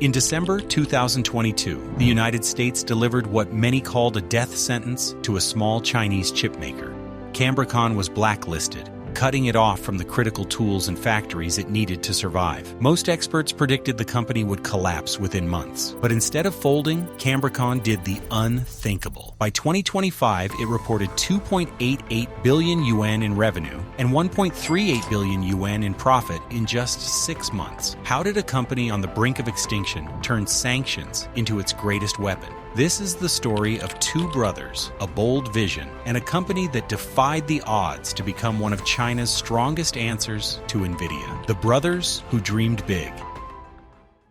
In December 2022, the United States delivered what many called a death sentence to a small Chinese chipmaker. Cambricon was blacklisted, cutting it off from the critical tools and factories it needed to survive. Most experts predicted the company would collapse within months. But instead of folding, Cambricon did the unthinkable. By 2025, it reported 2.88 billion yuan in revenue and 1.38 billion yuan in profit in just 6 months. How did a company on the brink of extinction turn sanctions into its greatest weapon? This is the story of two brothers, a bold vision, and a company that defied the odds to become one of China's strongest answers to Nvidia. The brothers who dreamed big.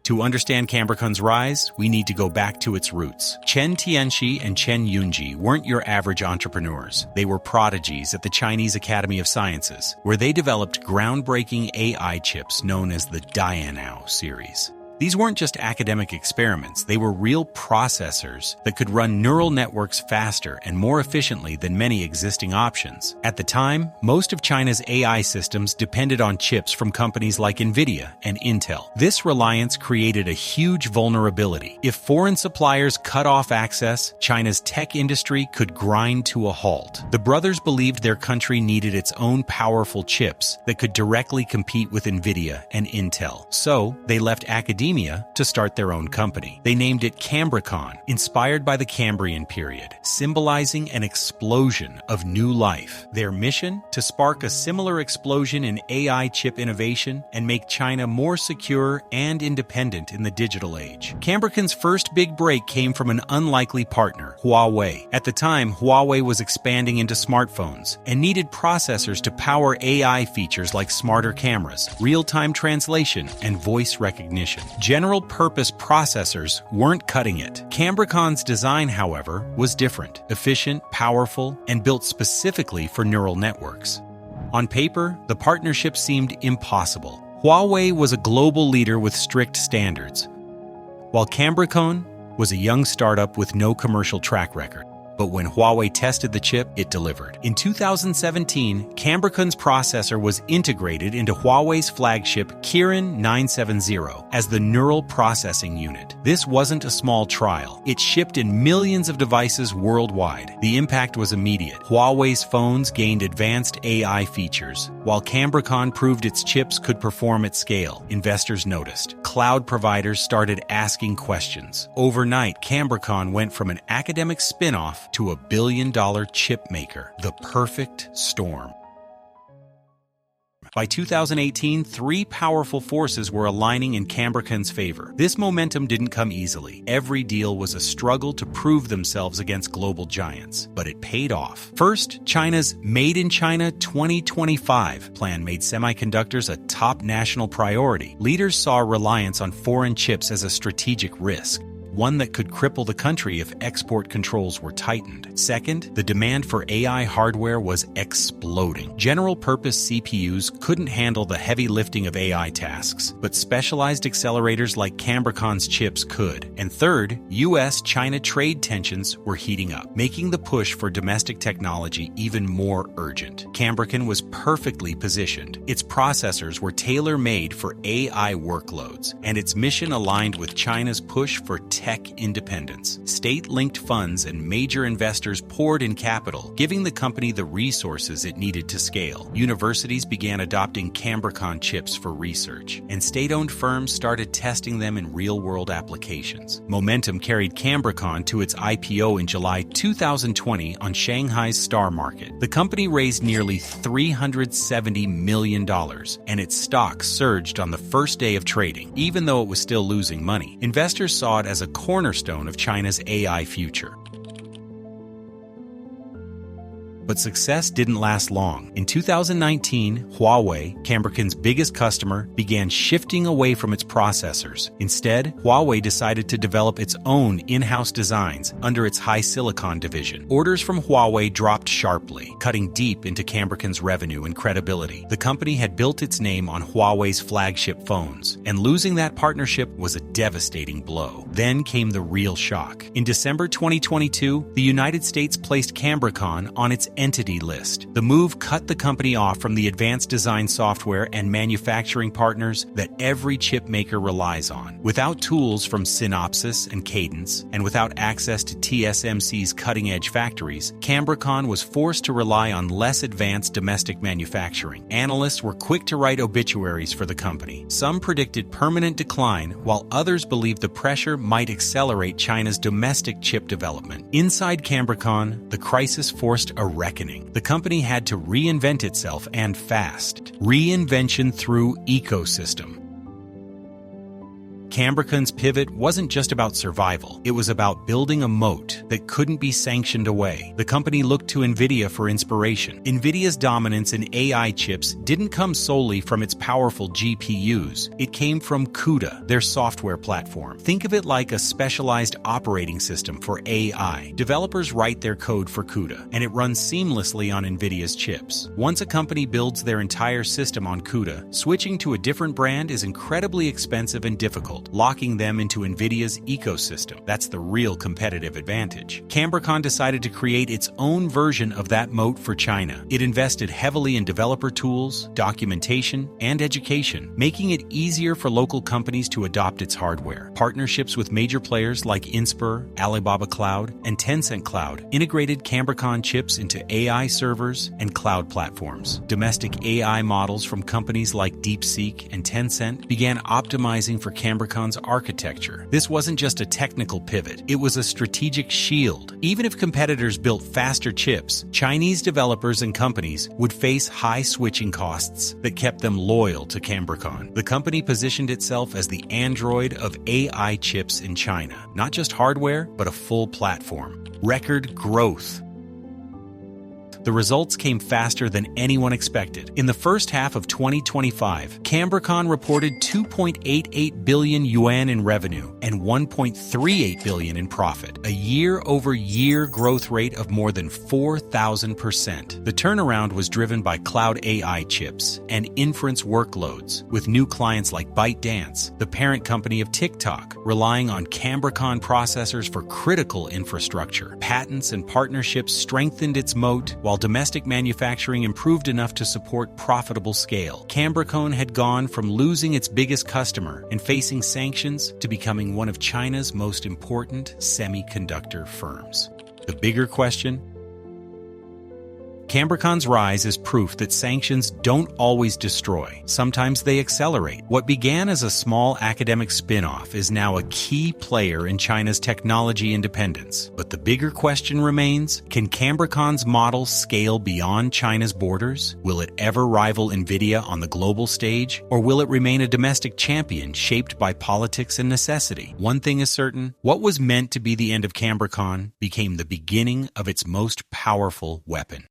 To understand Cambricon's rise, we need to go back to its roots. Chen Tianxi and Chen Yunji weren't your average entrepreneurs. They were prodigies at the Chinese Academy of Sciences, where they developed groundbreaking AI chips known as the Dianao series. These weren't just academic experiments, they were real processors that could run neural networks faster and more efficiently than many existing options. At the time, most of China's AI systems depended on chips from companies like Nvidia and Intel. This reliance created a huge vulnerability. If foreign suppliers cut off access, China's tech industry could grind to a halt. The brothers believed their country needed its own powerful chips that could directly compete with Nvidia and Intel. So, they left academia to start their own company. They named it Cambricon, inspired by the Cambrian period, symbolizing an explosion of new life. Their mission? To spark a similar explosion in AI chip innovation and make China more secure and independent in the digital age. Cambricon's first big break came from an unlikely partner, Huawei. At the time, Huawei was expanding into smartphones and needed processors to power AI features like smarter cameras, real-time translation, and voice recognition. General-purpose processors weren't cutting it. Cambricon's design, however, was different, efficient, powerful, and built specifically for neural networks. On paper, the partnership seemed impossible. Huawei was a global leader with strict standards, while Cambricon was a young startup with no commercial track record. But when Huawei tested the chip, it delivered. In 2017, Cambricon's processor was integrated into Huawei's flagship Kirin 970 as the neural processing unit. This wasn't a small trial. It shipped in millions of devices worldwide. The impact was immediate. Huawei's phones gained advanced AI features, while Cambricon proved its chips could perform at scale. Investors noticed. Cloud providers started asking questions. Overnight, Cambricon went from an academic spin-off to a billion-dollar chip maker, the perfect storm. By 2018, three powerful forces were aligning in Cambricon's favor. This momentum didn't come easily. Every deal was a struggle to prove themselves against global giants, but it paid off. First, China's Made in China 2025 plan made semiconductors a top national priority. Leaders saw reliance on foreign chips as a strategic risk, one that could cripple the country if export controls were tightened. Second, the demand for AI hardware was exploding. General-purpose CPUs couldn't handle the heavy lifting of AI tasks, but specialized accelerators like Cambricon's chips could. And third, US-China trade tensions were heating up, making the push for domestic technology even more urgent. Cambricon was perfectly positioned. Its processors were tailor-made for AI workloads, and its mission aligned with China's push for tech independence. State-linked funds and major investors poured in capital, giving the company the resources it needed to scale. Universities began adopting Cambricon chips for research, and state-owned firms started testing them in real-world applications. Momentum carried Cambricon to its IPO in July 2020 on Shanghai's Star Market. The company raised nearly $370 million, and its stock surged on the first day of trading, even though it was still losing money. Investors saw it as a cornerstone of China's AI future. But success didn't last long. In 2019, Huawei, Cambricon's biggest customer, began shifting away from its processors. Instead, Huawei decided to develop its own in-house designs under its HiSilicon division. Orders from Huawei dropped sharply, cutting deep into Cambricon's revenue and credibility. The company had built its name on Huawei's flagship phones, and losing that partnership was a devastating blow. Then came the real shock. In December 2022, the United States placed Cambricon on its entity list. The move cut the company off from the advanced design software and manufacturing partners that every chip maker relies on. Without tools from Synopsys and Cadence, and without access to TSMC's cutting-edge factories, Cambricon was forced to rely on less advanced domestic manufacturing. Analysts were quick to write obituaries for the company. Some predicted permanent decline, while others believed the pressure might accelerate China's domestic chip development. Inside Cambricon, the crisis forced a reckoning. The company had to reinvent itself, and fast. Reinvention through ecosystem. Cambricon's pivot wasn't just about survival. It was about building a moat that couldn't be sanctioned away. The company looked to Nvidia for inspiration. Nvidia's dominance in AI chips didn't come solely from its powerful GPUs. It came from CUDA, their software platform. Think of it like a specialized operating system for AI. Developers write their code for CUDA, and it runs seamlessly on Nvidia's chips. Once a company builds their entire system on CUDA, switching to a different brand is incredibly expensive and difficult, locking them into Nvidia's ecosystem. That's the real competitive advantage. Cambricon decided to create its own version of that moat for China. It invested heavily in developer tools, documentation, and education, making it easier for local companies to adopt its hardware. Partnerships with major players like Inspur, Alibaba Cloud, and Tencent Cloud integrated Cambricon chips into AI servers and cloud platforms. Domestic AI models from companies like DeepSeek and Tencent began optimizing for Cambricon's architecture. This wasn't just a technical pivot, it was a strategic shield. Even if competitors built faster chips, Chinese developers and companies would face high switching costs that kept them loyal to Cambricon. The company positioned itself as the Android of AI chips in China. Not just hardware, but a full platform. Record growth. The results came faster than anyone expected. In the first half of 2025, Cambricon reported 2.88 billion yuan in revenue and 1.38 billion in profit, a year-over-year growth rate of more than 4,000%. The turnaround was driven by cloud AI chips and inference workloads, with new clients like ByteDance, the parent company of TikTok, relying on Cambricon processors for critical infrastructure. Patents and partnerships strengthened its moat, while domestic manufacturing improved enough to support profitable scale. Cambricon had gone from losing its biggest customer and facing sanctions to becoming one of China's most important semiconductor firms. The bigger question: Cambricon's rise is proof that sanctions don't always destroy. Sometimes they accelerate. What began as a small academic spin-off is now a key player in China's technology independence. But the bigger question remains: can Cambricon's model scale beyond China's borders? Will it ever rival Nvidia on the global stage? Or will it remain a domestic champion shaped by politics and necessity? One thing is certain: what was meant to be the end of Cambricon became the beginning of its most powerful weapon.